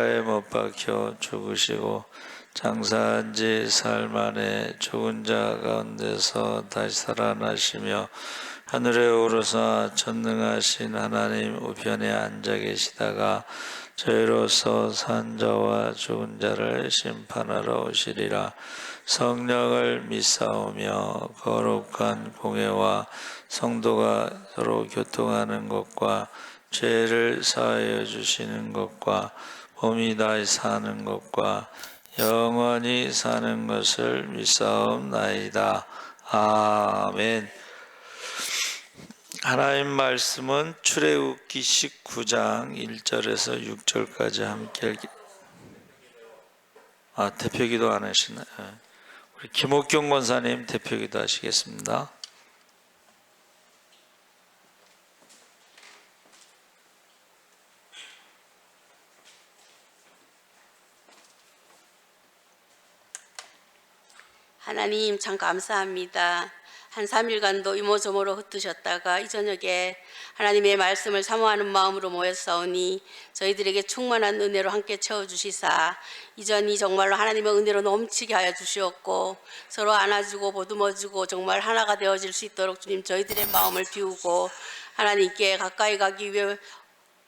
에 못 박혀 죽으시고 장사한 지 사흘 만에 죽은 자 가운데서 다시 살아나시며 하늘에 오르사 전능하신 하나님 우편에 앉아 계시다가 저희로서 산 자와 죽은 자를 심판하러 오시리라. 성령을 믿사오며 거룩한 공회와 성도가 서로 교통하는 것과 죄를 사하여 주시는 것과 몸이 다시 사는 것과 영원히 사는 것을 믿사옵나이다. 아멘. 하나님 말씀은 출애굽기 19장 1절에서 6절까지 함께 대표기도 안 하시나요? 우리 김옥경 권사님 대표기도 하시겠습니다. 하나님 참 감사합니다. 한 3일간도 이모저모로 흩으셨다가 이 저녁에 하나님의 말씀을 사모하는 마음으로 모였사오니 저희들에게 충만한 은혜로 함께 채워주시사 이전이 정말로 하나님의 은혜로 넘치게 하여 주시옵고 서로 안아주고 보듬어주고 정말 하나가 되어질 수 있도록 주님 저희들의 마음을 비우고 하나님께 가까이 가기 위해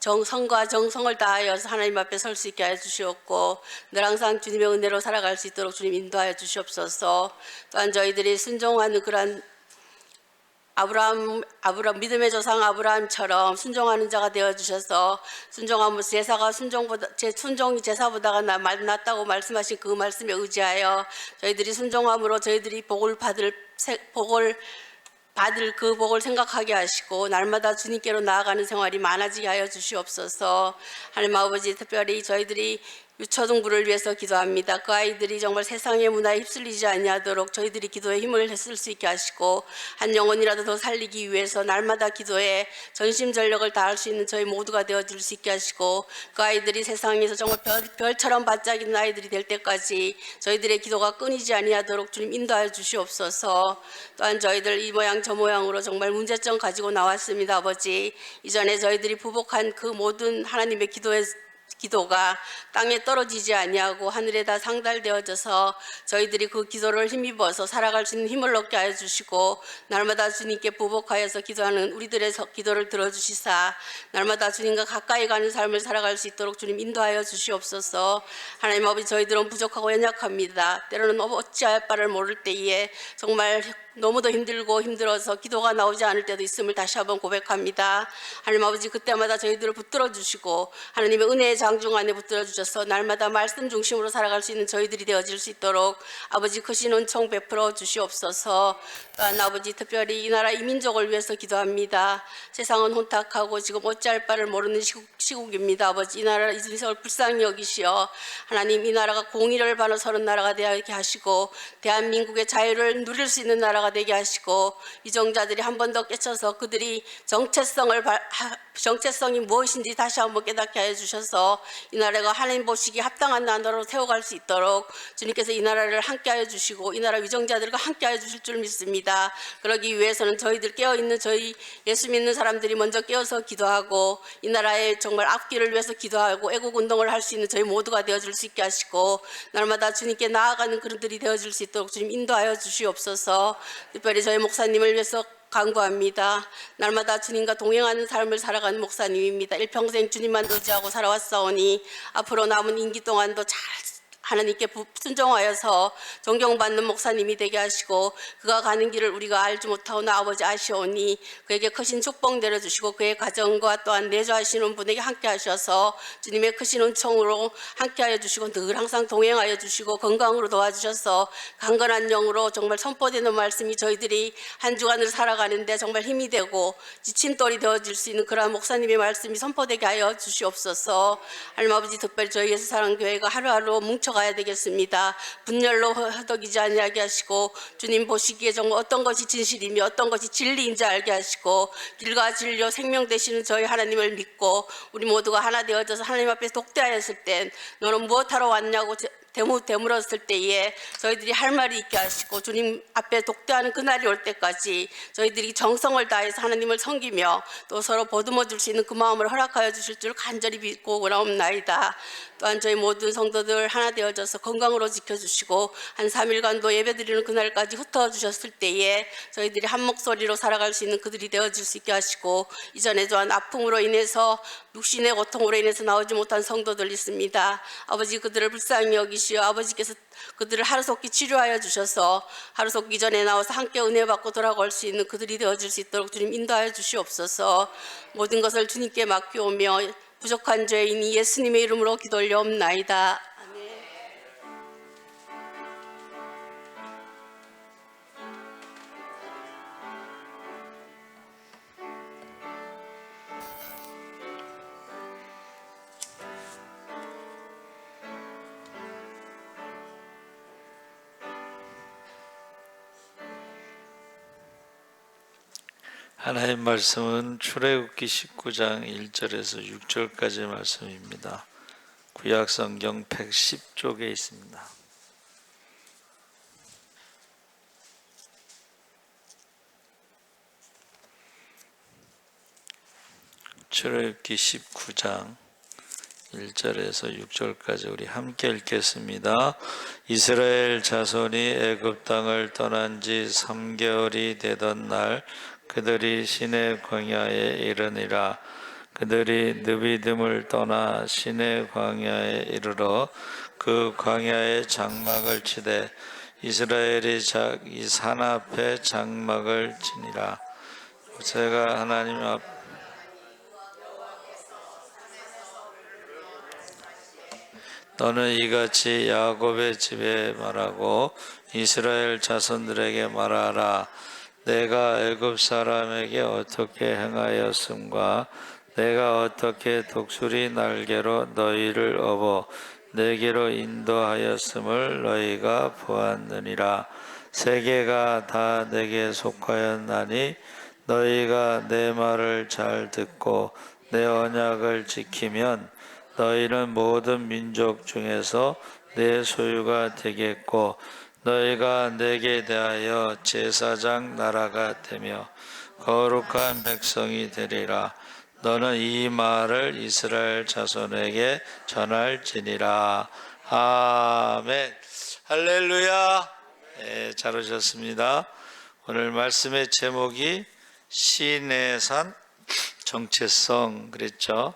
정성과 정성을 다하여서 하나님 앞에 설 수 있게 하여 주시옵고 늘 항상 주님의 은혜로 살아갈 수 있도록 주님 인도하여 주시옵소서. 또한 저희들이 순종하는 그러한 아브라함 믿음의 조상 아브라함처럼 순종하는 자가 되어 주셔서 순종하면 제사가 순종이 제사보다가 낫다고 말씀하신 그 말씀에 의지하여 저희들이 순종함으로 저희들이 복을 받을 그 복을 생각하게 하시고 날마다 주님께로 나아가는 생활이 많아지게 하여 주시옵소서. 하나님 아버지, 특별히 저희들이 유초등부를 위해서 기도합니다. 그 아이들이 정말 세상의 문화에 휩쓸리지 아니하도록 저희들이 기도에 힘을 쓸 수 있게 하시고 한 영혼이라도 더 살리기 위해서 날마다 기도에 전심전력을 다할 수 있는 저희 모두가 되어줄 수 있게 하시고 그 아이들이 세상에서 정말 별처럼 반짝이는 아이들이 될 때까지 저희들의 기도가 끊이지 아니하도록 주님 인도하여 주시옵소서. 또한 저희들 이 모양 저 모양으로 정말 문제점 가지고 나왔습니다. 아버지, 이전에 저희들이 부복한 그 모든 하나님의 기도가 땅에 떨어지지 아니하고 하늘에다 상달되어져서 저희들이 그 기도를 힘입어서 살아갈 수 있는 힘을 얻게 하여 주시고 날마다 주님께 부복하여서 기도하는 우리들의 기도를 들어주시사 날마다 주님과 가까이 가는 삶을 살아갈 수 있도록 주님 인도하여 주시옵소서. 하나님 아버지, 저희들은 부족하고 연약합니다. 때로는 어찌할 바를 모를 때에 정말 너무도 힘들어서 기도가 나오지 않을 때도 있음을 다시 한번 고백합니다. 하나님 아버지, 그때마다 저희들을 붙들어 주시고 하나님의 은혜의 장중 안에 붙들어 주셔서 날마다 말씀 중심으로 살아갈 수 있는 저희들이 되어질 수 있도록 아버지 크신 은총 베풀어 주시옵소서. 또한 아버지, 특별히 이 나라 이 민족을 위해서 기도합니다. 세상은 혼탁하고 지금 어찌할 바를 모르는 시국입니다. 아버지, 이 나라 이 민족을 불쌍히 여기시어 하나님 이 나라가 공의를 바라서는 나라가 되게 하시고 대한민국의 자유를 누릴 수 있는 나라가 되게 하시고 위정자들이 한 번 더 깨쳐서 그들이 정체성이 무엇인지 다시 한번 깨닫게 하여 주셔서 이 나라가 하나님 보시기에 합당한 나라로 세워갈 수 있도록 주님께서 이 나라를 함께 하여 주시고 이 나라 위정자들과 함께 하여 주실 줄 믿습니다. 그러기 위해서는 저희들 깨어있는 저희 예수 믿는 사람들이 먼저 깨어서 기도하고 이 나라의 정말 앞길을 위해서 기도하고 애국운동을 할 수 있는 저희 모두가 되어줄 수 있게 하시고 날마다 주님께 나아가는 그들이 되어줄 수 있도록 주님 인도하여 주시옵소서. 특별히 저희 목사님을 위해서 간구합니다. 날마다 주님과 동행하는 삶을 살아가는 목사님입니다. 일평생 주님만 의지하고 살아왔사오니 앞으로 남은 임기 동안도 잘 하나님께 순종하여서 존경받는 목사님이 되게 하시고 그가 가는 길을 우리가 알지 못하오나 아버지 아시오니 그에게 크신 축복 내려주시고 그의 가정과 또한 내조하시는 분에게 함께 하셔서 주님의 크신 은총으로 함께 하여 주시고 늘 항상 동행하여 주시고 건강으로 도와주셔서 강건한 영으로 정말 선포되는 말씀이 저희들이 한 주간을 살아가는데 정말 힘이 되고 지침돌이 되어질 수 있는 그러한 목사님의 말씀이 선포되게 하여 주시옵소서. 하나님 아버지, 특별히 저희 예수사랑교회가 하루하루 뭉쳐가야 되겠습니다. 분열로 허덕이지 아니하게 하시고 주님 보시기에 정말 어떤 것이 진실이며 어떤 것이 진리인지 알게 하시고 길과 진리로 생명 되시는 저희 하나님을 믿고 우리 모두가 하나 되어져서 하나님 앞에 독대하였을 땐 너는 무엇하러 왔냐고 되물었을 때에 저희들이 할 말이 있게 하시고 주님 앞에 독대하는 그날이 올 때까지 저희들이 정성을 다해서 하나님을 섬기며 또 서로 보듬어 줄 수 있는 그 마음을 허락하여 주실 줄 간절히 믿고 원하옵나이다. 또한 저희 모든 성도들 하나 되어져서 건강으로 지켜주시고 한 3일간도 예배드리는 그날까지 흩어주셨을 때에 저희들이 한 목소리로 살아갈 수 있는 그들이 되어줄 수 있게 하시고, 이전에 또한 아픔으로 인해서 육신의 고통으로 인해서 나오지 못한 성도들 있습니다. 아버지, 그들을 불쌍히 여기시어 아버지께서 그들을 하루속히 치료하여 주셔서 하루속히 전에 나와서 함께 은혜 받고 돌아갈 수 있는 그들이 되어줄 수 있도록 주님 인도하여 주시옵소서. 모든 것을 주님께 맡겨오며 부족한 죄인이 예수님의 이름으로 기도 올려옵나이다. 아멘. 하나님 말씀은 출애굽기 19장 1절에서 6절까지 말씀입니다. 구약 성경 110쪽에 있습니다. 출애굽기 19장 1절에서 6절까지 우리 함께 읽겠습니다. 이스라엘 자손이 애굽 땅을 떠난 지 3개월이 되던 날 그들이 시내 광야에 이르니라. 그들이 느비딤을 떠나 시내 광야에 이르러 그 광야에 장막을 치되 이스라엘이 이 산 앞에 장막을 치니라. 모세가 하나님 앞 너는 이같이 야곱의 집에 말하고 이스라엘 자손들에게 말하라. 내가 애굽 사람에게 어떻게 행하였음과 내가 어떻게 독수리 날개로 너희를 업어 내게로 인도하였음을 너희가 보았느니라. 세계가 다 내게 속하였나니 너희가 내 말을 잘 듣고 내 언약을 지키면 너희는 모든 민족 중에서 내 소유가 되겠고 너희가 내게 대하여 제사장 나라가 되며 거룩한 백성이 되리라. 너는 이 말을 이스라엘 자손에게 전할지니라. 아멘. 할렐루야. 네, 잘 오셨습니다. 오늘 말씀의 제목이 시내산 정체성 그랬죠.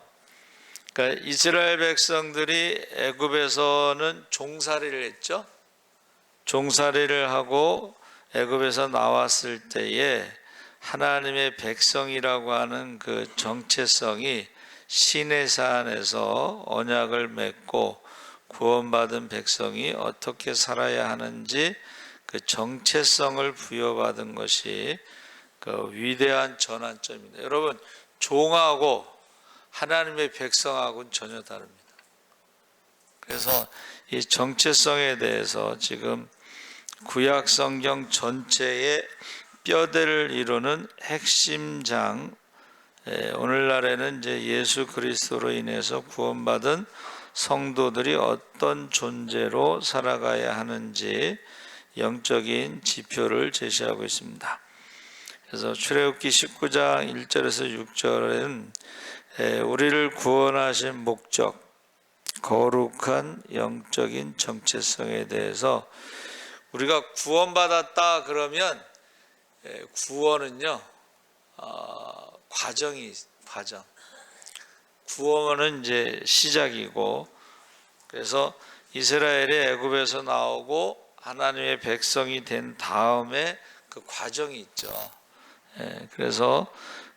그러니까 이스라엘 백성들이 애굽에서는 종살이를 했죠. 종살이를 하고 애굽에서 나왔을 때에 하나님의 백성이라고 하는 그 정체성이 시내산에서 언약을 맺고 구원받은 백성이 어떻게 살아야 하는지 그 정체성을 부여받은 것이 그 위대한 전환점입니다. 여러분, 종하고 하나님의 백성하고는 전혀 다릅니다. 그래서 이 정체성에 대해서 지금 구약 성경 전체의 뼈대를 이루는 핵심장, 오늘날에는 이제 예수 그리스도로 인해서 구원받은 성도들이 어떤 존재로 살아가야 하는지 영적인 지표를 제시하고 있습니다. 그래서 출애굽기 19장 1절에서 6절은 우리를 구원하신 목적, 거룩한 영적인 정체성에 대해서 우리가 구원받았다 그러면 구원은요 과정. 구원은 이제 시작이고, 그래서 이스라엘이 애굽에서 나오고 하나님의 백성이 된 다음에 그 과정이 있죠. 그래서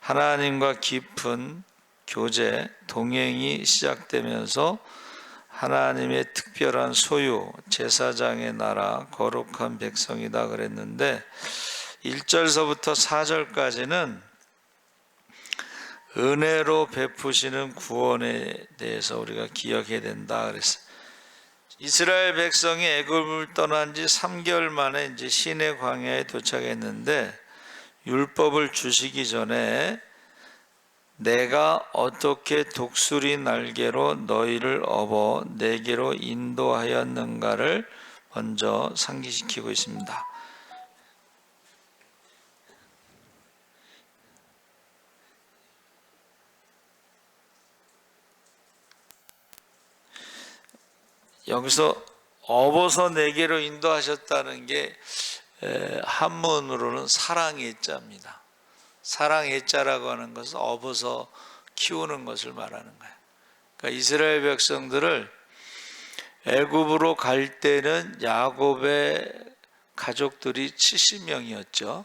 하나님과 깊은 교제, 동행이 시작되면서 하나님의 특별한 소유, 제사장의 나라, 거룩한 백성이다 그랬는데 1절서부터 4절까지는 은혜로 베푸시는 구원에 대해서 우리가 기억해야 된다 그랬어요. 이스라엘 백성이 애굽을 떠난 지 3개월 만에 이제 시내 광야에 도착했는데 율법을 주시기 전에 내가 어떻게 독수리 날개로 너희를 업어 내게로 인도하였는가를 먼저 상기시키고 있습니다. 여기서 업어서 내게로 인도하셨다는 게 한문으로는 사랑의 자입니다. 사랑의 자라고 하는 것은 업어서 키우는 것을 말하는 거예요. 그러니까 이스라엘 백성들을 애굽으로 갈 때는 야곱의 가족들이 70명이었죠.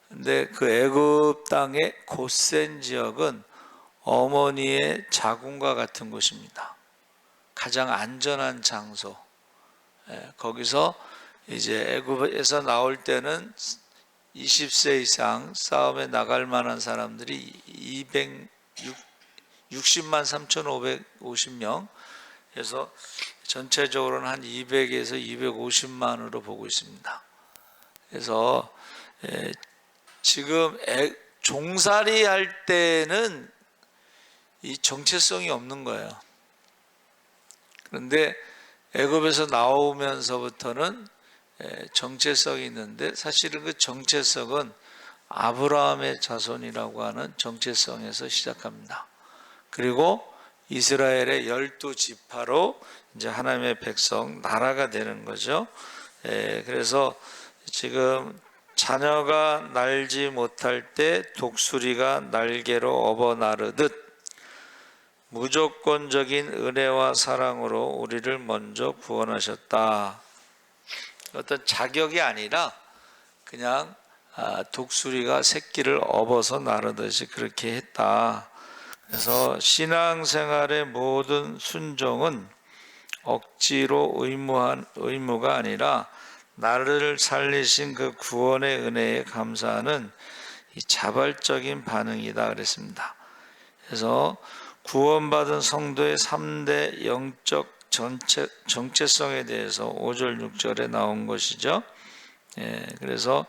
근데 그 애굽 땅의 고센 지역은 어머니의 자궁과 같은 곳입니다. 가장 안전한 장소. 거기서 이제 애굽에서 나올 때는 20세 이상 싸움에 나갈 만한 사람들이 260만 3,550명 그래서 전체적으로는 한 200에서 250만으로 보고 있습니다. 그래서 지금 종살이 할 때는 이 정체성이 없는 거예요. 그런데 애굽에서 나오면서부터는 정체성이 있는데 사실은 그 정체성은 아브라함의 자손이라고 하는 정체성에서 시작합니다. 그리고 이스라엘의 12지파로 이제 하나님의 백성 나라가 되는 거죠. 그래서 지금 자녀가 날지 못할 때 독수리가 날개로 업어 나르듯 무조건적인 은혜와 사랑으로 우리를 먼저 구원하셨다. 어떤 자격이 아니라 그냥 독수리가 새끼를 업어서 나르듯이 그렇게 했다. 그래서 신앙생활의 모든 순종은 억지로 의무한 의무가 아니라 나를 살리신 그 구원의 은혜에 감사하는 이 자발적인 반응이다 그랬습니다. 그래서 구원받은 성도의 3대 영적 정체성에 대해서 5절 6절에 나온 것이죠. 그래서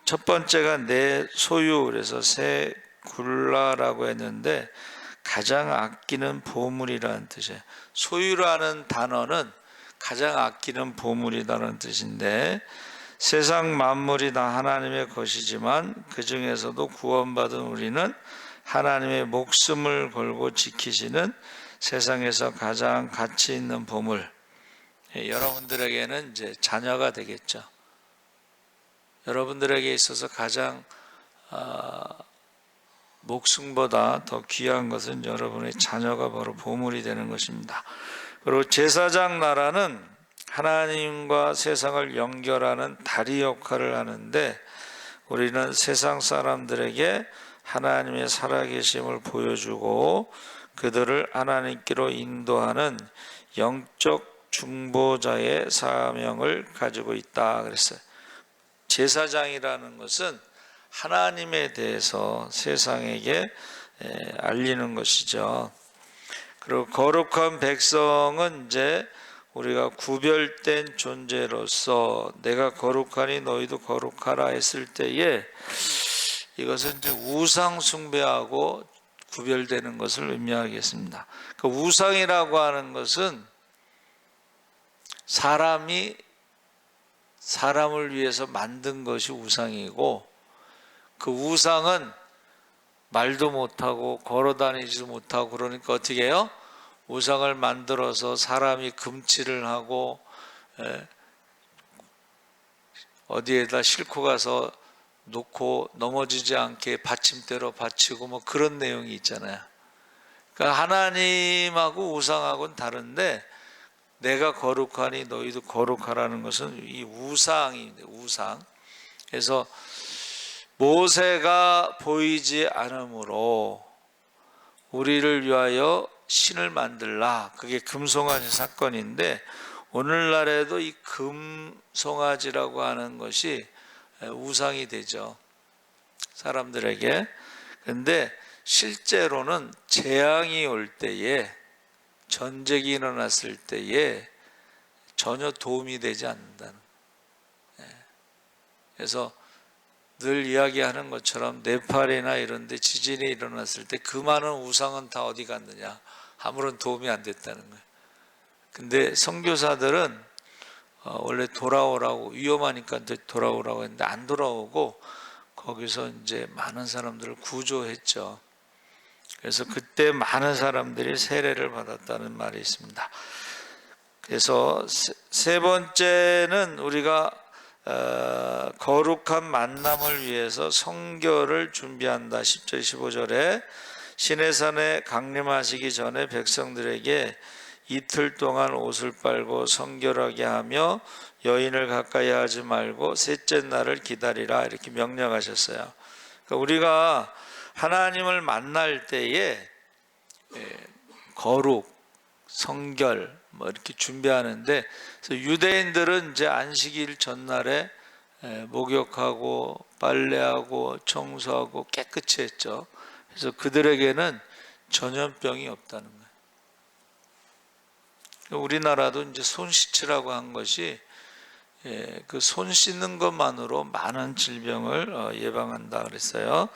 첫 번째가 내 소유, 그래서 새 굴라라고 했는데 가장 아끼는 보물이라는 뜻이에요. 소유라는 단어는 가장 아끼는 보물이라는 뜻인데 세상 만물이 다 하나님의 것이지만 그 중에서도 구원받은 우리는 하나님의 목숨을 걸고 지키시는 세상에서 가장 가치 있는 보물, 여러분들에게는 이제 자녀가 되겠죠. 여러분들에게 있어서 가장 목숨보다 더 귀한 것은 여러분의 자녀가 바로 보물이 되는 것입니다. 그리고 제사장 나라는 하나님과 세상을 연결하는 다리 역할을 하는데 우리는 세상 사람들에게 하나님의 살아계심을 보여주고 그들을 하나님께로 인도하는 영적 중보자의 사명을 가지고 있다 그랬어요. 제사장이라는 것은 하나님에 대해서 세상에게 알리는 것이죠. 그리고 거룩한 백성은 이제 우리가 구별된 존재로서 내가 거룩하니 너희도 거룩하라 했을 때에 이것은 이제 우상 숭배하고 구별되는 것을 의미하겠습니다. 그 우상이라고 하는 것은 사람이 사람을 위해서 만든 것이 우상이고 그 우상은 말도 못하고 걸어다니지도 못하고 그러니까 어떻게 해요? 우상을 만들어서 사람이 금치를 하고 어디에다 싣고 가서 놓고 넘어지지 않게 받침대로 받치고 뭐 그런 내용이 있잖아요. 그러니까 하나님하고 우상하고는 다른데 내가 거룩하니 너희도 거룩하라는 것은 이 우상입니다. 우상. 그래서 모세가 보이지 않으므로 우리를 위하여 신을 만들라. 그게 금송아지 사건인데 오늘날에도 이 금송아지라고 하는 것이 우상이 되죠. 사람들에게. 근데 실제로는 재앙이 올 때에 전쟁이 일어났을 때에 전혀 도움이 되지 않는다는. 그래서 늘 이야기하는 것처럼 네팔이나 이런 데 지진이 일어났을 때 그 많은 우상은 다 어디 갔느냐? 아무런 도움이 안 됐다는 거예요. 근데 선교사들은 원래 돌아오라고, 위험하니까 돌아오라고 했는데 안 돌아오고 거기서 이제 많은 사람들을 구조했죠. 그래서 그때 많은 사람들이 세례를 받았다는 말이 있습니다. 그래서 세 번째는 우리가 거룩한 만남을 위해서 성결을 준비한다. 10절 15절에 시내산에 강림하시기 전에 백성들에게 이틀 동안 옷을 빨고 성결하게 하며 여인을 가까이 하지 말고 셋째 날을 기다리라, 이렇게 명령하셨어요. 그러니까 우리가 하나님을 만날 때에 거룩, 성결 뭐 이렇게 준비하는데, 그래서 유대인들은 이제 안식일 전날에 목욕하고 빨래하고 청소하고 깨끗이 했죠. 그래서 그들에게는 전염병이 없다는 거예요. 우리나라도 이제 손 씻으라고 한 것이 그 손 씻는 것만으로 많은 질병을 예방한다 그랬어요.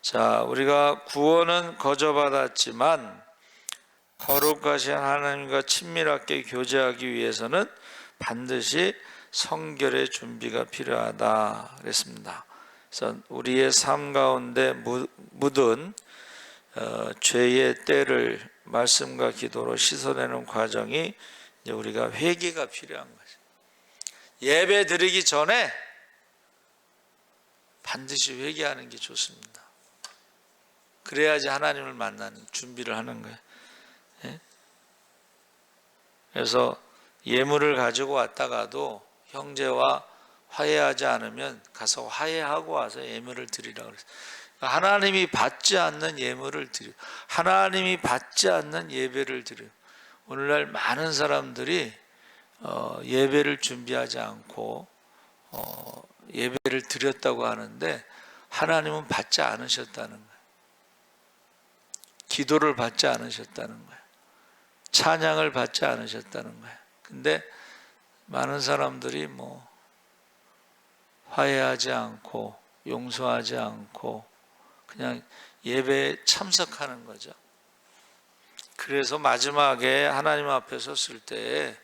자, 우리가 구원은 거저받았지만 거룩하신 하나님과 친밀하게 교제하기 위해서는 반드시 성결의 준비가 필요하다 그랬습니다. 그래서 우리의 삶 가운데 묻은 죄의 때를 말씀과 기도로 씻어내는 과정이 이제 우리가 회개가 필요한 거죠. 예배 드리기 전에 반드시 회개하는 게 좋습니다. 그래야지 하나님을 만나는 준비를 하는 거예요. 그래서 예물을 가지고 왔다가도 형제와 화해하지 않으면 가서 화해하고 와서 예물을 드리라고 그랬어요. 하나님이 받지 않는 예물을 드려, 하나님이 받지 않는 예배를 드려. 오늘날 많은 사람들이 예배를 준비하지 않고 예배를 드렸다고 하는데 하나님은 받지 않으셨다는 거예요. 기도를 받지 않으셨다는 거예요. 찬양을 받지 않으셨다는 거예요. 근데 많은 사람들이 뭐 화해하지 않고 용서하지 않고 그냥 예배에 참석하는 거죠. 그래서 마지막에 하나님 앞에 섰을 때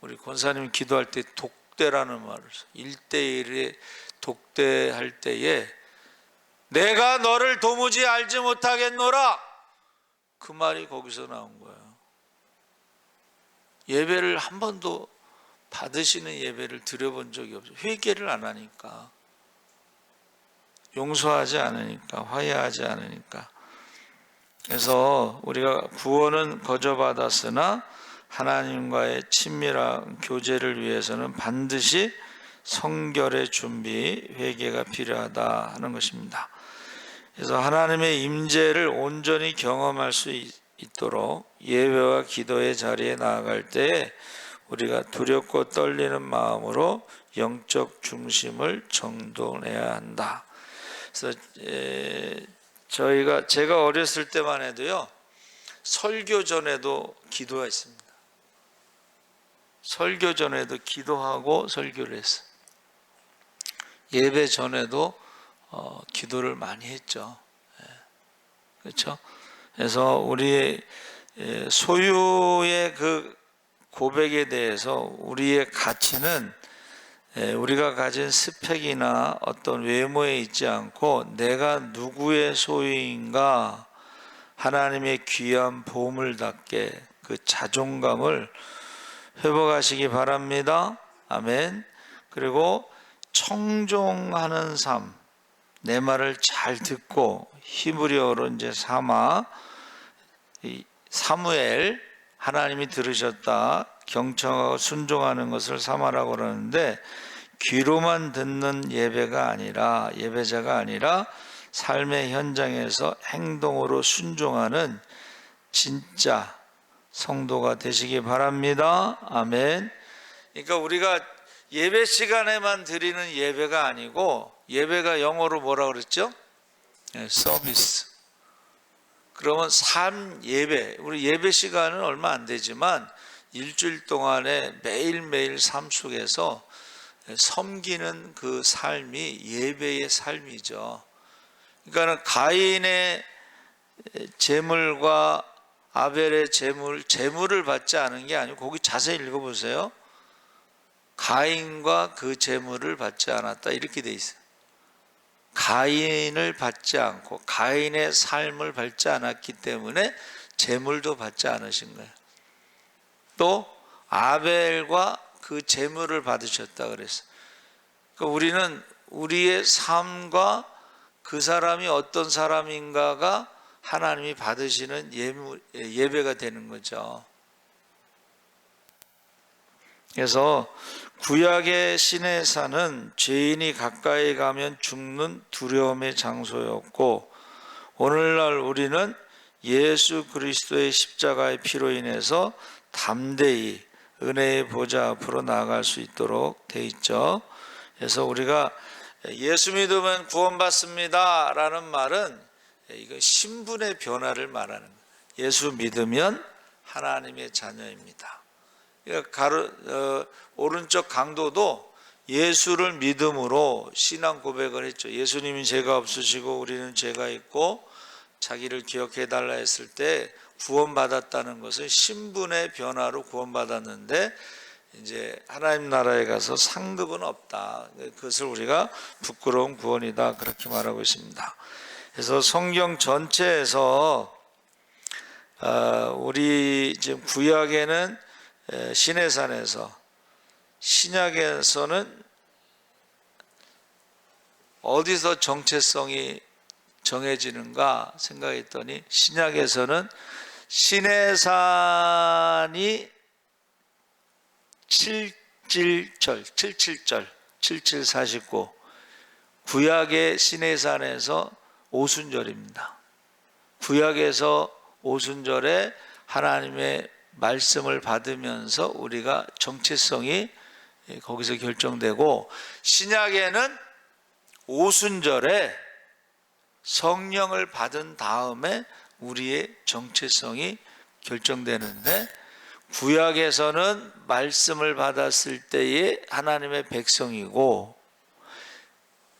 우리 권사님 기도할 때 독대라는 말을 써요. 1대1에 독대할 때에 내가 너를 도무지 알지 못하겠노라, 그 말이 거기서 나온 거예요. 예배를 한 번도 받으시는 예배를 드려본 적이 없어요. 회개를 안 하니까, 용서하지 않으니까, 화해하지 않으니까. 그래서 우리가 구원은 거저받았으나 하나님과의 친밀한 교제를 위해서는 반드시 성결의 준비, 회개가 필요하다 하는 것입니다. 그래서 하나님의 임재를 온전히 경험할 수 있도록 예배와 기도의 자리에 나아갈 때에 우리가 두렵고 떨리는 마음으로 영적 중심을 정돈해야 한다. 그래서 제가 어렸을 때만 해도요, 설교 전에도 기도가 있습니다. 설교 전에도 기도하고 설교를 했어요. 예배 전에도 기도를 많이 했죠. 그렇죠? 그래서 우리의 소유의 그 고백에 대해서 우리의 가치는 우리가 가진 스펙이나 어떤 외모에 있지 않고 내가 누구의 소유인가, 하나님의 귀한 보물답게 그 자존감을 회복하시기 바랍니다. 아멘. 그리고 청종하는 삶, 내 말을 잘 듣고 히브리어로 이제 사무엘, 하나님이 들으셨다, 경청하고 순종하는 것을 사마라고 그러는데, 귀로만 듣는 예배자가 아니라 삶의 현장에서 행동으로 순종하는 진짜 성도가 되시기 바랍니다. 아멘. 그러니까 우리가 예배 시간에만 드리는 예배가 아니고, 예배가 영어로 뭐라고 그랬죠? 서비스. 그러면 예배, 우리 예배 시간은 얼마 안 되지만 일주일 동안에 매일매일 삶 속에서 섬기는 그 삶이 예배의 삶이죠. 그러니까 가인의 제물과 아벨의 제물을 받지 않은 게 아니고, 거기 자세히 읽어보세요. 가인과 그 제물을 받지 않았다 이렇게 돼 있어요. 가인을 받지 않고 가인의 삶을 받지 않았기 때문에 제물도 받지 않으신 거예요. 또 아벨과 그 제물을 받으셨다 그랬어요. 그러니까 우리는 우리의 삶과 그 사람이 어떤 사람인가가 하나님이 받으시는 예배가 되는 거죠. 그래서 구약의 시내산은 죄인이 가까이 가면 죽는 두려움의 장소였고, 오늘날 우리는 예수 그리스도의 십자가의 피로 인해서 담대히 은혜의 보좌 앞으로 나아갈 수 있도록 돼 있죠. 그래서 우리가 예수 믿으면 구원받습니다 라는 말은 이거 신분의 변화를 말하는 거예요. 예수 믿으면 하나님의 자녀입니다. 오른쪽 강도도 예수를 믿음으로 신앙 고백을 했죠. 예수님이 죄가 없으시고 우리는 죄가 있고 자기를 기억해 달라 했을 때 구원받았다는 것은 신분의 변화로 구원받았는데, 이제 하나님 나라에 가서 상급은 없다. 그것을 우리가 부끄러운 구원이다 그렇게 말하고 있습니다. 그래서 성경 전체에서 우리 지금 구약에는 시내산에서, 신약에서는 어디서 정체성이 정해지는가 생각했더니, 신약에서는 시내산이 77절 7749, 구약의 시내산에서 오순절입니다. 구약에서 오순절에 하나님의 말씀을 받으면서 우리가 정체성이 거기서 결정되고, 신약에는 오순절에 성령을 받은 다음에 우리의 정체성이 결정되는데, 구약에서는 말씀을 받았을 때에 하나님의 백성이고,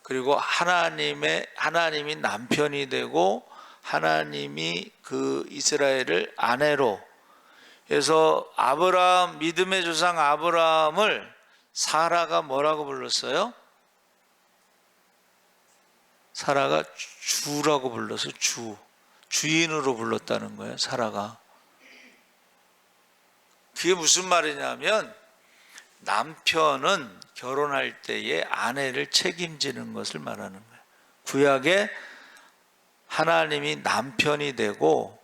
그리고 하나님이 남편이 되고 하나님이 그 이스라엘을 아내로 해서, 믿음의 조상 아브라함을 사라가 뭐라고 불렀어요? 사라가 주라고 불러서 주인으로 불렀다는 거예요. 사라가. 그게 무슨 말이냐면, 남편은 결혼할 때에 아내를 책임지는 것을 말하는 거예요. 구약에 하나님이 남편이 되고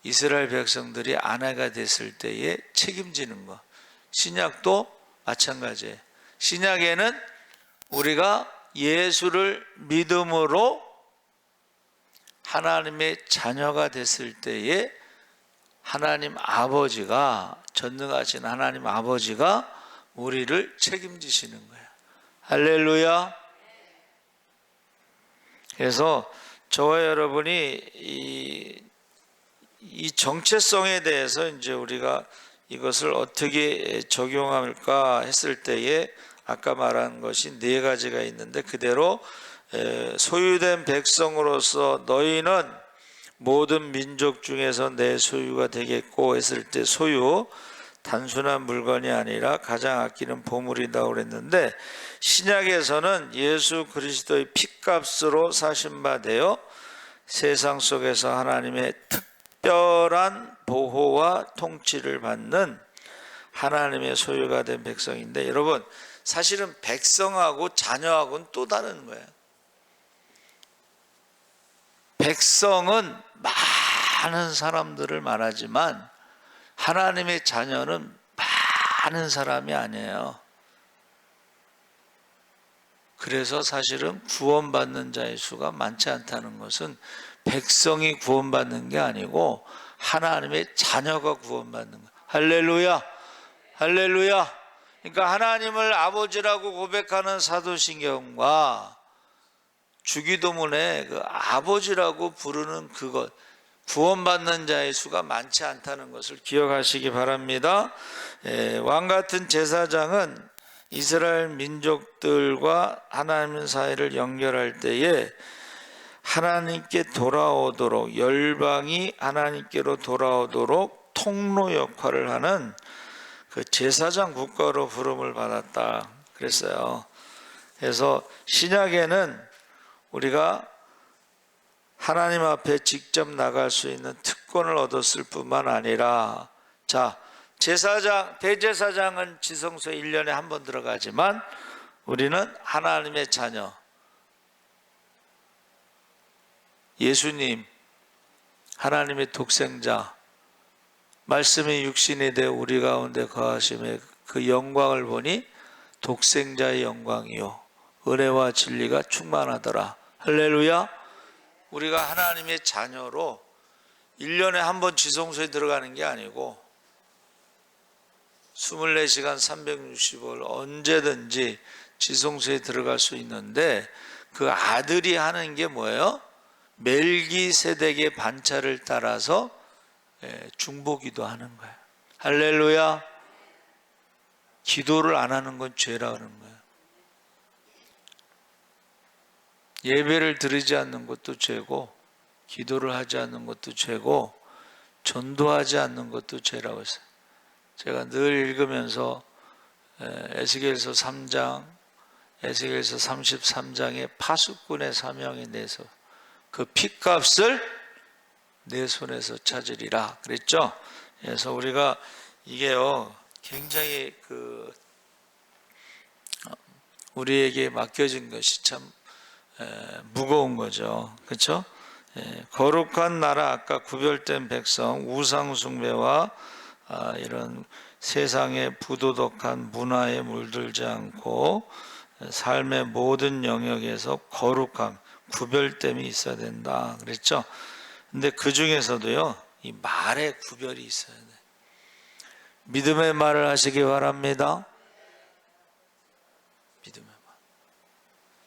이스라엘 백성들이 아내가 됐을 때에 책임지는 것. 신약도 마찬가지예요. 신약에는 우리가 예수를 믿음으로 하나님의 자녀가 됐을 때에 하나님 아버지가, 전능하신 하나님 아버지가 우리를 책임지시는 거예요. 할렐루야. 그래서 저와 여러분이 이 정체성에 대해서 이제 우리가 이것을 어떻게 적용할까 했을 때에, 아까 말한 것이 네 가지가 있는데, 그대로 소유된 백성으로서 너희는 모든 민족 중에서 내 소유가 되겠고 했을 때, 소유 단순한 물건이 아니라 가장 아끼는 보물이다 그랬는데, 신약에서는 예수 그리스도의 피값으로 사신 바 되어 세상 속에서 하나님의 특별한 보호와 통치를 받는 하나님의 소유가 된 백성인데, 여러분 사실은 백성하고 자녀하고는 또 다른 거예요. 백성은 많은 사람들을 말하지만 하나님의 자녀는 많은 사람이 아니에요. 그래서 사실은 구원받는 자의 수가 많지 않다는 것은 백성이 구원받는 게 아니고 하나님의 자녀가 구원받는 거예요. 할렐루야, 할렐루야. 그러니까 하나님을 아버지라고 고백하는 사도신경과 주기도문에 그 아버지라고 부르는 그것, 구원받는 자의 수가 많지 않다는 것을 기억하시기 바랍니다. 왕 같은 제사장은 이스라엘 민족들과 하나님 사이를 연결할 때에 하나님께 돌아오도록, 열방이 하나님께로 돌아오도록 통로 역할을 하는 그 제사장 국가로 부름을 받았다 그랬어요. 그래서 신약에는 우리가 하나님 앞에 직접 나갈 수 있는 특권을 얻었을 뿐만 아니라, 자, 대제사장은 지성소에 1년에 한 번 들어가지만 우리는 하나님의 자녀, 예수님, 하나님의 독생자, 말씀이 육신이 되어 우리 가운데 거하심의 그 영광을 보니 독생자의 영광이요 은혜와 진리가 충만하더라. 할렐루야. 우리가 하나님의 자녀로 1년에 한 번 지성소에 들어가는 게 아니고 24시간 365일 언제든지 지성소에 들어갈 수 있는데, 그 아들이 하는 게 뭐예요? 멜기세덱의 반차를 따라서 중보기도 하는 거예요. 할렐루야. 기도를 안 하는 건 죄라 하는 거예요. 예배를 드리지 않는 것도 죄고, 기도를 하지 않는 것도 죄고, 전도하지 않는 것도 죄라고 했어요. 제가 늘 읽으면서 에스겔서 3장, 에스겔서 33장의 파수꾼의 사명에 대해서 그 핏값을 내 손에서 찾으리라 그랬죠. 그래서 우리가 이게요 굉장히 우리에게 맡겨진 것이 참 무거운 거죠. 그렇죠? 거룩한 나라, 아까 구별된 백성, 우상 숭배와 이런 세상의 부도덕한 문화에 물들지 않고 삶의 모든 영역에서 거룩함, 구별됨이 있어야 된다 그랬죠. 근데 그 중에서도요 이 말의 구별이 있어야 돼. 믿음의 말을 하시기 바랍니다. 믿음의 말.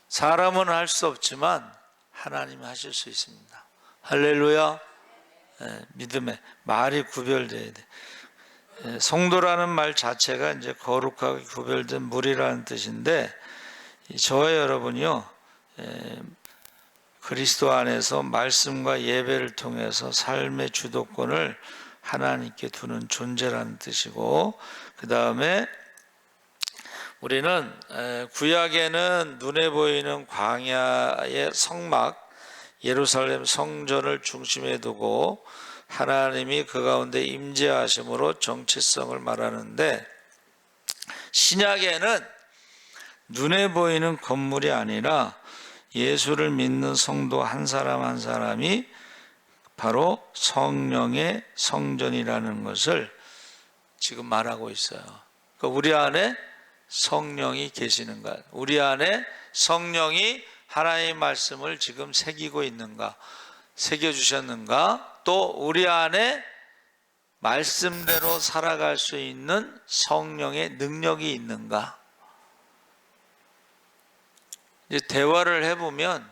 사람은 할 수 없지만 하나님이 하실 수 있습니다. 할렐루야. 믿음의 말이 구별돼야 돼. 성도라는 말 자체가 이제 거룩하게 구별된 물이라는 뜻인데, 저와 여러분이요 그리스도 안에서 말씀과 예배를 통해서 삶의 주도권을 하나님께 두는 존재라는 뜻이고, 그 다음에 우리는 구약에는 눈에 보이는 광야의 성막 예루살렘 성전을 중심에 두고 하나님이 그 가운데 임재하심으로 정체성을 말하는데, 신약에는 눈에 보이는 건물이 아니라 예수를 믿는 성도 한 사람 한 사람이 바로 성령의 성전이라는 것을 지금 말하고 있어요. 그러니까 우리 안에 성령이 계시는 것, 우리 안에 성령이 하나님의 말씀을 지금 새기고 있는가, 새겨주셨는가, 또 우리 안에 말씀대로 살아갈 수 있는 성령의 능력이 있는가. 이제 대화를 해보면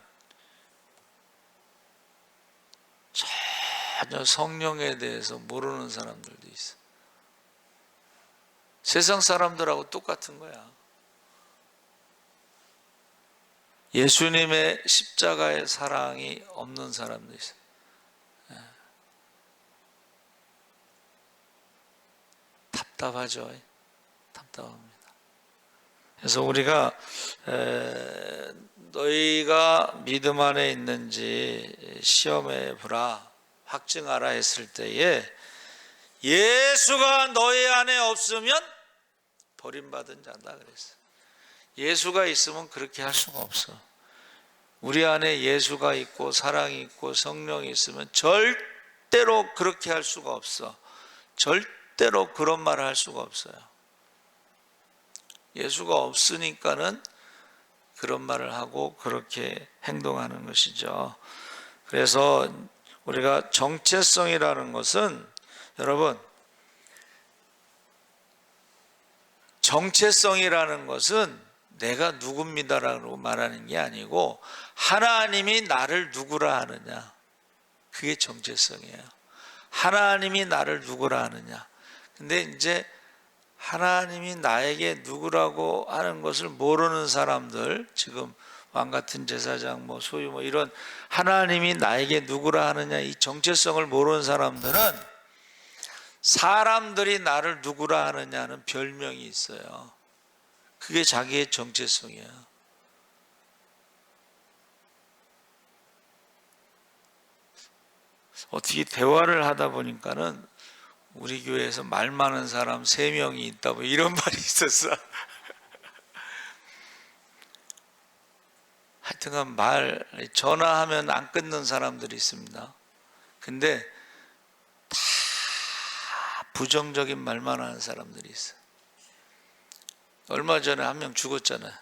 전혀 성령에 대해서 모르는 사람들도 있어. 세상 사람들하고 똑같은 거야. 예수님의 십자가의 사랑이 없는 사람도 있어. 답답하죠. 답답합니다. 그래서 우리가 너희가 믿음 안에 있는지 시험해 보라, 확증하라 했을 때에 예수가 너희 안에 없으면 버림받은 자다 그랬어. 예수가 있으면 그렇게 할 수가 없어. 우리 안에 예수가 있고 사랑이 있고 성령이 있으면 절대로 그렇게 할 수가 없어. 절대로 그런 말을 할 수가 없어요. 예수가 없으니까는 그런 말을 하고 그렇게 행동하는 것이죠. 그래서 우리가 정체성이라는 것은, 여러분, 정체성이라는 것은 내가 누굽니다라고 말하는 게 아니고 하나님이 나를 누구라 하느냐, 그게 정체성이에요. 하나님이 나를 누구라 하느냐. 근데 이제 하나님이 나에게 누구라고 하는 것을 모르는 사람들, 지금 왕같은 제사장 소유 이런 하나님이 나에게 누구라 하느냐 이 정체성을 모르는 사람들은 사람들이 나를 누구라 하느냐는 별명이 있어요. 그게 자기의 정체성이에요. 어떻게 대화를 하다 보니까는 우리 교회에서 말 많은 사람 3명이 있다 이런 말이 있었어. 하여튼간 전화하면 안 끊는 사람들이 있습니다. 근데 다 부정적인 말만 하는 사람들이 있어. 얼마 전에 한 명 죽었잖아요.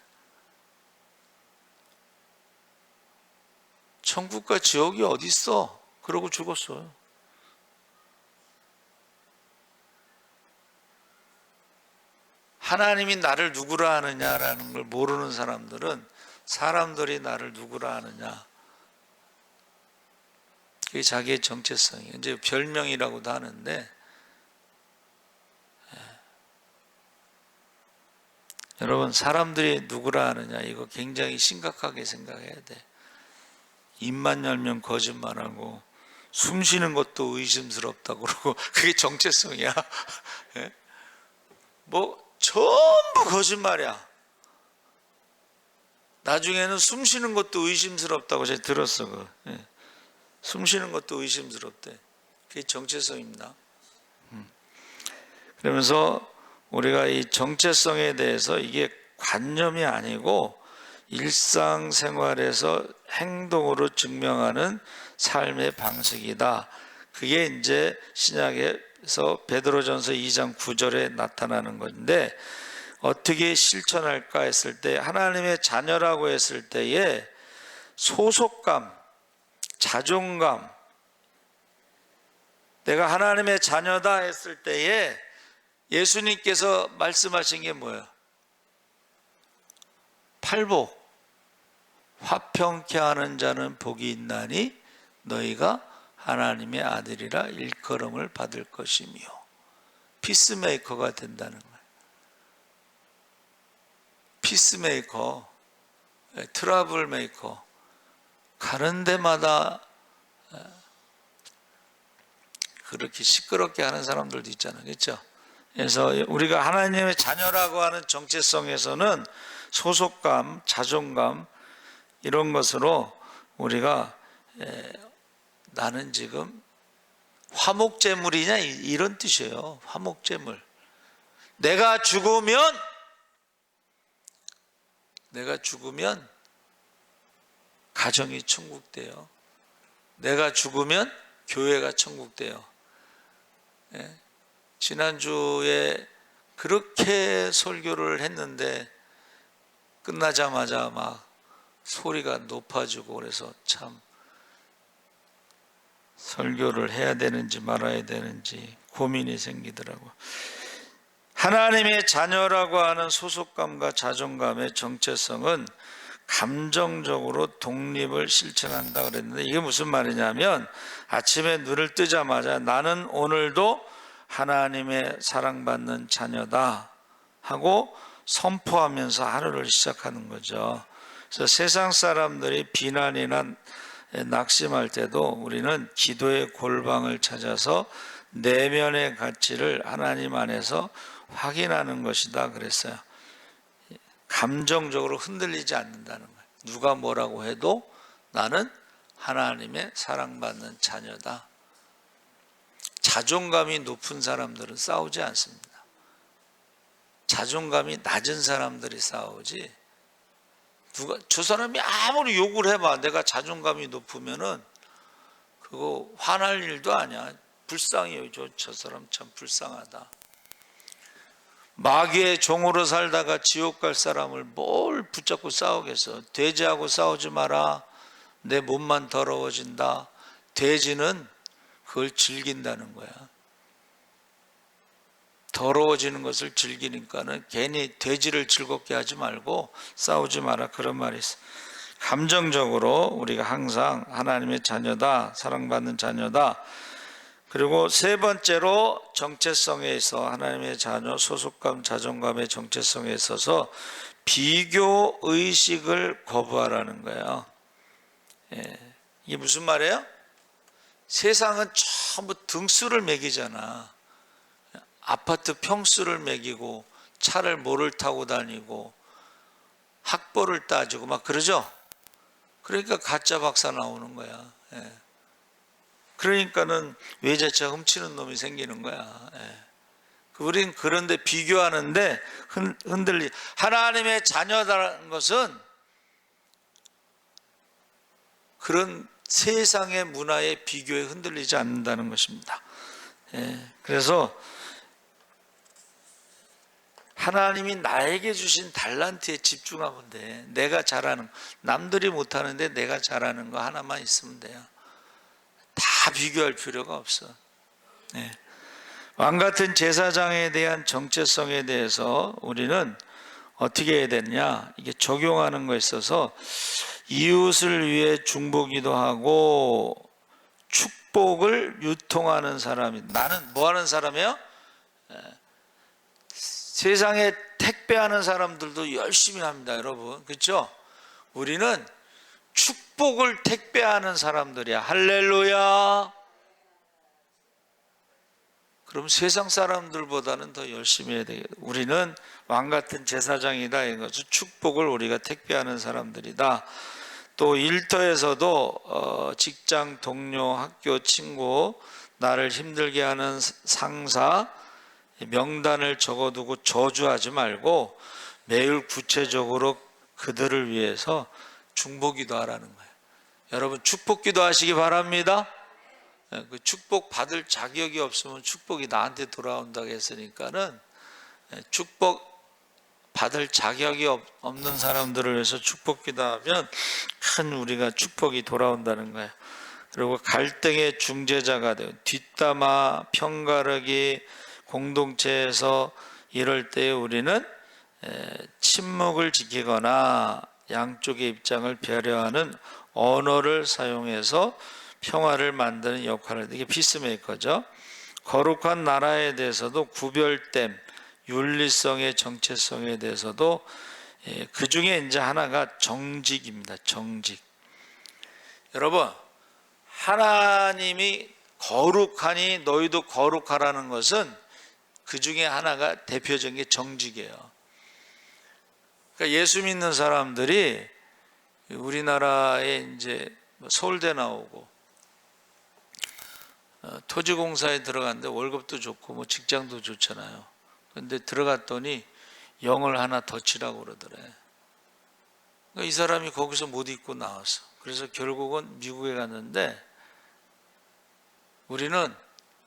천국과 지옥이 어디 있어? 그러고 죽었어요. 하나님이 나를 누구라 하느냐라는 걸 모르는 사람들은 사람들이 나를 누구라 하느냐, 그게 자기의 정체성이에요. 이제 별명이라고도 하는데, 여러분 사람들이 누구라 하느냐 이거 굉장히 심각하게 생각해야 돼. 입만 열면 거짓말하고 숨 쉬는 것도 의심스럽다고 그러고 그게 정체성이야. 전부 거짓말이야. 나중에는 숨 쉬는 것도 의심스럽다고 제가 들었어. 숨 쉬는 것도 의심스럽대. 그게 정체성입니다. 그러면서 우리가 이 정체성에 대해서 이게 관념이 아니고 일상생활에서 행동으로 증명하는 삶의 방식이다. 그게 이제 신약에서 베드로전서 2장 9절에 나타나는 건데, 어떻게 실천할까 했을 때 하나님의 자녀라고 했을 때에 소속감, 자존감, 내가 하나님의 자녀다 했을 때에 예수님께서 말씀하신 게 뭐예요? 팔복, 화평케 하는 자는 복이 있나니 너희가 하나님의 아들이라 일컬음을 받을 것이며, 피스메이커가 된다는 거예요. 피스메이커, 트러블 메이커, 가는 데마다 그렇게 시끄럽게 하는 사람들도 있잖아요. 그렇죠? 그래서 우리가 하나님의 자녀라고 하는 정체성에서는 소속감, 자존감 이런 것으로 우리가 나는 지금 화목제물이냐 이런 뜻이에요. 화목제물. 내가 죽으면 가정이 천국돼요. 내가 죽으면 교회가 천국돼요. 지난주에 그렇게 설교를 했는데 끝나자마자 막 소리가 높아지고 그래서 참 설교를 해야 되는지 말아야 되는지 고민이 생기더라고요. 하나님의 자녀라고 하는 소속감과 자존감의 정체성은 감정적으로 독립을 실천한다 그랬는데, 이게 무슨 말이냐면 아침에 눈을 뜨자마자 나는 오늘도 하나님의 사랑받는 자녀다 하고 선포하면서 하루를 시작하는 거죠. 그래서 세상 사람들이 비난이나 낙심할 때도 우리는 기도의 골방을 찾아서 내면의 가치를 하나님 안에서 확인하는 것이다 그랬어요. 감정적으로 흔들리지 않는다는 거예요. 누가 뭐라고 해도 나는 하나님의 사랑받는 자녀다. 자존감이 높은 사람들은 싸우지 않습니다. 자존감이 낮은 사람들이 싸우지, 저 사람이 아무리 욕을 해봐 내가 자존감이 높으면은 그거 화날 일도 아니야. 불쌍해요. 저 사람 참 불쌍하다. 마귀의 종으로 살다가 지옥 갈 사람을 뭘 붙잡고 싸우겠어. 돼지하고 싸우지 마라. 내 몸만 더러워진다. 돼지는 그걸 즐긴다는 거야. 더러워지는 것을 즐기니까는 괜히 돼지를 즐겁게 하지 말고 싸우지 마라, 그런 말이 있어. 감정적으로 우리가 항상 하나님의 자녀다, 사랑받는 자녀다, 그리고 세 번째로 정체성에 있어 하나님의 자녀 소속감 자존감의 정체성에 있어서 비교 의식을 거부하라는 거예요. 예. 이게 무슨 말이에요? 세상은 전부 등수를 매기잖아. 아파트 평수를 매기고 차를 뭐를 타고 다니고 학벌을 따지고 막 그러죠. 그러니까 가짜 박사 나오는 거야. 예. 그러니까는 외제차 훔치는 놈이 생기는 거야. 예. 우린 그런데 비교하는데 흔들리. 하나님의 자녀라는 것은 그런 세상의 문화의 비교에 흔들리지 않는다는 것입니다. 예. 그래서 하나님이 나에게 주신 달란트에 집중하면 돼. 내가 잘하는, 남들이 못하는데 내가 잘하는 거 하나만 있으면 돼요. 다 비교할 필요가 없어. 네. 왕같은 제사장에 대한 정체성에 대해서 우리는 어떻게 해야 되느냐, 이게 적용하는 거에 있어서 이웃을 위해 중보기도 하고 축복을 유통하는 사람이, 나는 뭐 하는 사람이에요? 세상에 택배하는 사람들도 열심히 합니다, 여러분. 그렇죠? 우리는 축복을 택배하는 사람들이야. 할렐루야. 그럼 세상 사람들보다는 더 열심히 해야 되겠다. 우리는 왕같은 제사장이다. 이것은 축복을 우리가 택배하는 사람들이다. 또 일터에서도 직장 동료, 학교 친구, 나를 힘들게 하는 상사 명단을 적어두고 저주하지 말고 매일 구체적으로 그들을 위해서 중보기도 하라는 거예요. 여러분 축복기도 하시기 바랍니다. 그 축복 받을 자격이 없으면 축복이 나한테 돌아온다고 했으니까는 축복 받을 자격이 없는 사람들을 위해서 축복기도 하면 큰 우리가 축복이 돌아온다는 거예요. 그리고 갈등의 중재자가 되고 뒷담화, 편가르기, 공동체에서 이럴 때 우리는 침묵을 지키거나 양쪽의 입장을 배려하는 언어를 사용해서 평화를 만드는 역할을, 이게 피스메이커죠. 거룩한 나라에 대해서도 구별됨, 윤리성의 정체성에 대해서도 그 중에 이제 하나가 정직입니다. 정직. 여러분, 하나님이 거룩하니 너희도 거룩하라는 것은 그 중에 하나가 대표적인 게 정직이에요. 그러니까 예수 믿는 사람들이 우리나라에 이제 서울대 나오고 토지공사에 들어갔는데 월급도 좋고 뭐 직장도 좋잖아요. 근데 들어갔더니 영을 하나 더 치라고 그러더래. 그러니까 이 사람이 거기서 못 있고 나왔어. 그래서 결국은 미국에 갔는데, 우리는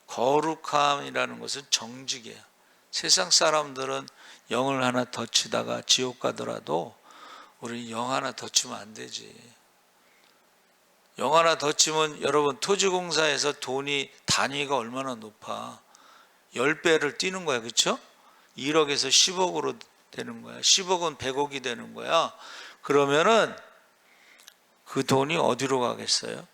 거룩함이라는 것은 정직이에요. 세상 사람들은 영을 하나 더 치다가 지옥 가더라도 우리는 영 하나 더 치면 안 되지. 영 하나 더 치면, 여러분 토지공사에서 돈이 단위가 얼마나 높아. 10배를 뛰는 거야. 그렇죠? 1억에서 10억으로 되는 거야. 10억은 100억이 되는 거야. 그러면은 그 돈이 어디로 가겠어요?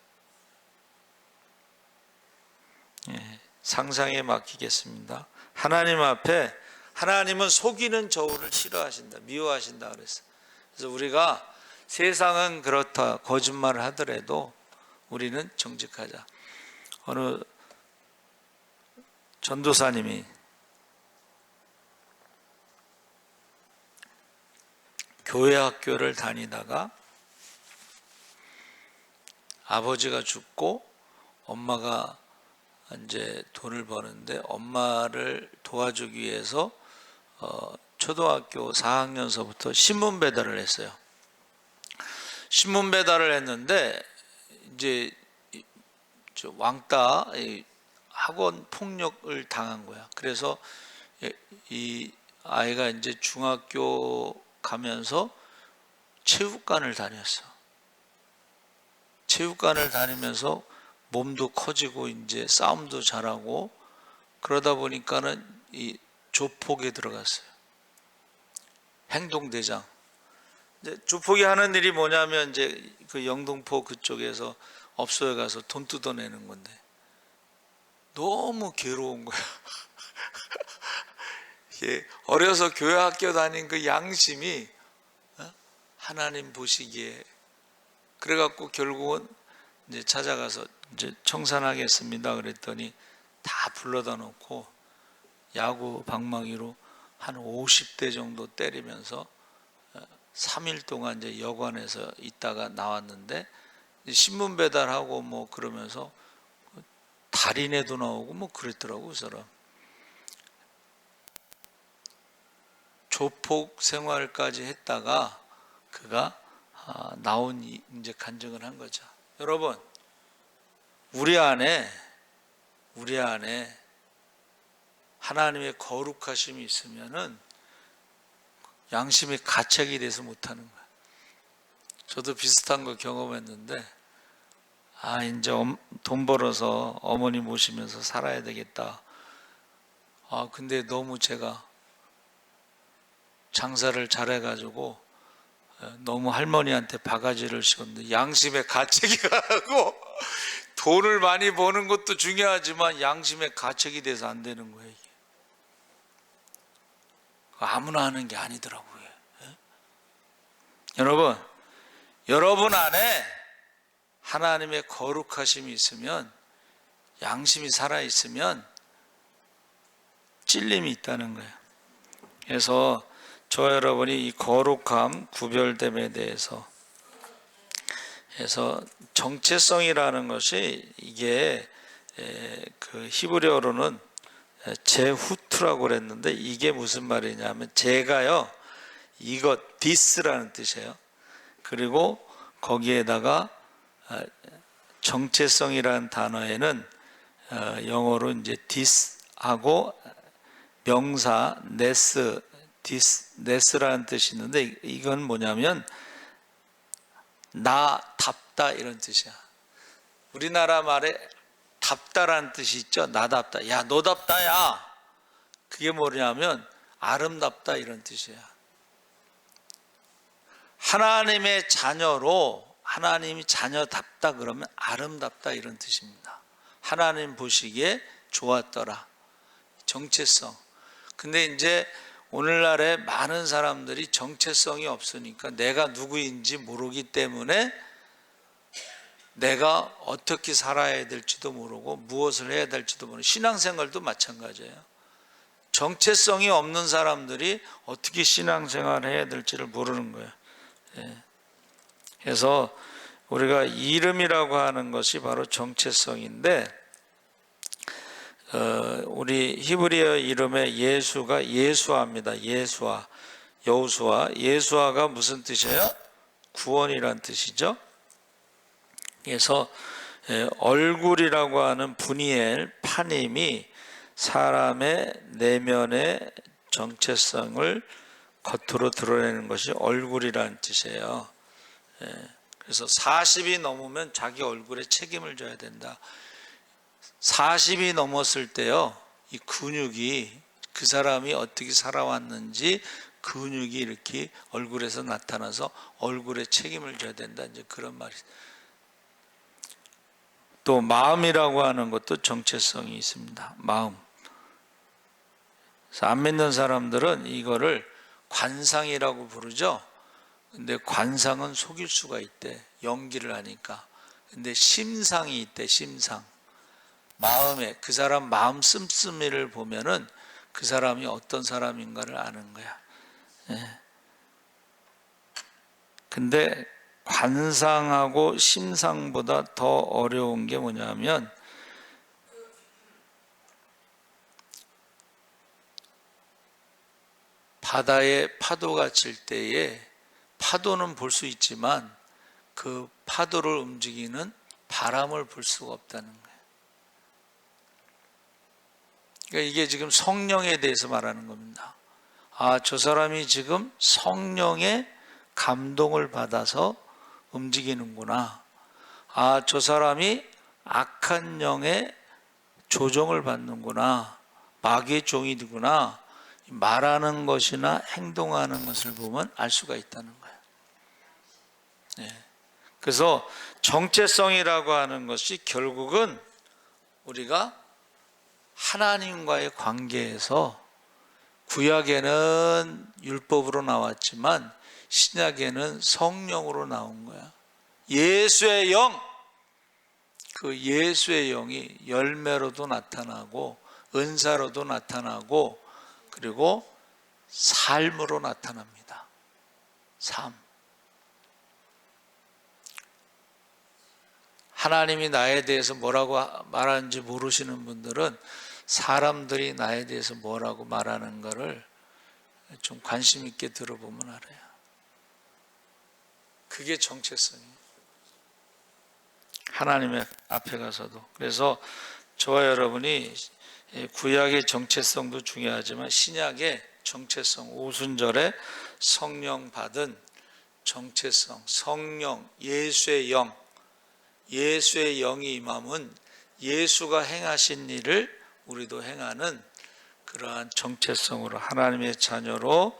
상상에 맡기겠습니다. 하나님 앞에, 하나님은 속이는 저울을 싫어하신다, 미워하신다 그랬어요. 그래서 우리가 세상은 그렇다 거짓말을 하더라도 우리는 정직하자. 어느 전도사님이 교회 학교를 다니다가 아버지가 죽고 엄마가 이제 돈을 버는데 엄마를 도와주기 위해서 초등학교 4학년서부터 신문 배달을 했어요. 신문 배달을 했는데 이제 왕따 학원 폭력을 당한 거야. 그래서 이 아이가 이제 중학교 가면서 체육관을 다녔어. 체육관을 다니면서 몸도 커지고 이제 싸움도 잘하고 그러다 보니까는 이 조폭에 들어갔어요. 행동대장. 이제 조폭이 하는 일이 뭐냐면 이제 그 영등포 그쪽에서 업소에 가서 돈 뜯어내는 건데, 너무 괴로운 거야. 예, 어려서 교회 학교 다닌 그 양심이 하나님 보시기에, 그래갖고 결국은 이제 찾아가서 이제 청산하겠습니다 그랬더니 다 불러다 놓고 야구 방망이로 한 50대 정도 때리면서 3일 동안 이제 여관에서 있다가 나왔는데, 신문 배달하고 뭐 그러면서 달인에도 나오고 뭐 그랬더라고. 그 사람 조폭 생활까지 했다가 그가 나온 이제 간증을 한 거죠. 여러분, 우리 안에 하나님의 거룩하심이 있으면은 양심이 가책이 돼서 못하는 거야. 저도 비슷한 거 경험했는데, 이제 돈 벌어서 어머니 모시면서 살아야 되겠다. 근데 너무 제가 장사를 잘해가지고 너무 할머니한테 바가지를 씌웠는데 양심의 가책이 가고, 돈을 많이 버는 것도 중요하지만 양심의 가책이 돼서 안 되는 거예요. 이게 아무나 하는 게 아니더라고요. 여러분 안에 하나님의 거룩하심이 있으면, 양심이 살아있으면 찔림이 있다는 거예요. 그래서 저 여러분이 이 거룩함, 구별됨에 대해서 해서 정체성이라는 것이, 이게 그 히브리어로는 제후트라고 그랬는데, 이게 무슨 말이냐면 제가요, 이것, this라는 뜻이에요. 그리고 거기에다가 정체성이라는 단어에는 영어로 이제 this하고 명사 ness라는 뜻이 있는데, 이건 뭐냐면 나답다 이런 뜻이야. 우리나라 말에 답다라는 뜻이 있죠. 나답다. 야, 너답다, 야. 그게 뭐냐면 아름답다 이런 뜻이야. 하나님의 자녀로, 하나님이 자녀답다 그러면 아름답다 이런 뜻입니다. 하나님 보시기에 좋았더라. 정체성. 근데 이제 오늘날에 많은 사람들이 정체성이 없으니까 내가 누구인지 모르기 때문에 내가 어떻게 살아야 될지도 모르고 무엇을 해야 될지도 모르고, 신앙생활도 마찬가지예요. 정체성이 없는 사람들이 어떻게 신앙생활을 해야 될지를 모르는 거예요. 그래서 우리가 이름이라고 하는 것이 바로 정체성인데, 우리 히브리어 이름의 예수가 예수아입니다. 예수아, 여호수아. 예수아가 무슨 뜻이에요? 구원이란 뜻이죠. 그래서 얼굴이라고 하는 분이엘, 파님이 사람의 내면의 정체성을 겉으로 드러내는 것이 얼굴이라는 뜻이에요. 그래서 40이 넘으면 자기 얼굴에 책임을 져야 된다. 40이 넘었을 때요, 이 근육이, 그 사람이 어떻게 살아왔는지 근육이 이렇게 얼굴에서 나타나서 얼굴에 책임을 져야 된다. 이제 그런 말이. 또 마음이라고 하는 것도 정체성이 있습니다. 마음. 그래서 안 믿는 사람들은 이거를 관상이라고 부르죠. 근데 관상은 속일 수가 있대. 연기를 하니까. 근데 심상이 있대. 심상. 마음에, 그 사람 마음 씀씀이를 보면은 그 사람이 어떤 사람인가를 아는 거야. 근데 관상하고 심상보다 더 어려운 게 뭐냐면, 바다에 파도가 칠 때에 파도는 볼 수 있지만 그 파도를 움직이는 바람을 볼 수가 없다는 거예요. 그러니까 이게 지금 성령에 대해서 말하는 겁니다. 저 사람이 지금 성령의 감동을 받아서 움직이는구나. 저 사람이 악한 영의 조종을 받는구나. 마귀의 종이 되구나. 말하는 것이나 행동하는 것을 보면 알 수가 있다는 거예요. 그래서 정체성이라고 하는 것이 결국은 우리가 하나님과의 관계에서 구약에는 율법으로 나왔지만 신약에는 성령으로 나온 거야. 예수의 영, 그 예수의 영이 열매로도 나타나고 은사로도 나타나고 그리고 삶으로 나타납니다. 삶. 하나님이 나에 대해서 뭐라고 말하는지 모르시는 분들은 사람들이 나에 대해서 뭐라고 말하는 것을 좀 관심 있게 들어보면 알아요. 그게 정체성이에요. 하나님의 앞에 가서도. 그래서 저와 여러분이 구약의 정체성도 중요하지만 신약의 정체성, 오순절에 성령 받은 정체성, 성령, 예수의 영, 예수의 영이 임함은 예수가 행하신 일을 우리도 행하는 그러한 정체성으로 하나님의 자녀로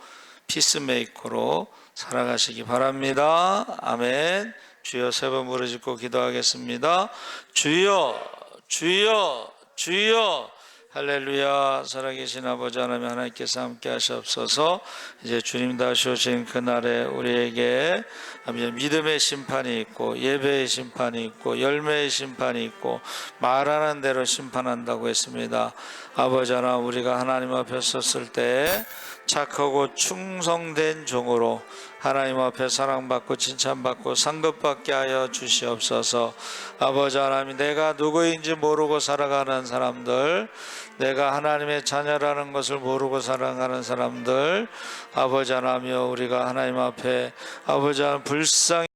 피스메이커로 살아가시기 바랍니다. 아멘. 주여 세 번 부르짖고 기도하겠습니다. 주여, 주여, 주여. 할렐루야. 살아계신 아버지 하나님, 하나님께서 함께 하시옵소서. 이제 주님 다시 오신 그날에 우리에게 믿음의 심판이 있고 예배의 심판이 있고 열매의 심판이 있고 말하는 대로 심판한다고 했습니다. 아버지 하나님, 우리가 하나님 앞에 섰을 때 착하고 충성된 종으로 하나님 앞에 사랑받고 칭찬받고 상급받게 하여 주시옵소서. 아버지 하나님, 내가 누구인지 모르고 살아가는 사람들, 내가 하나님의 자녀라는 것을 모르고 살아가는 사람들, 아버지 하나님이여, 우리가 하나님 앞에 아버지 하나님 불쌍히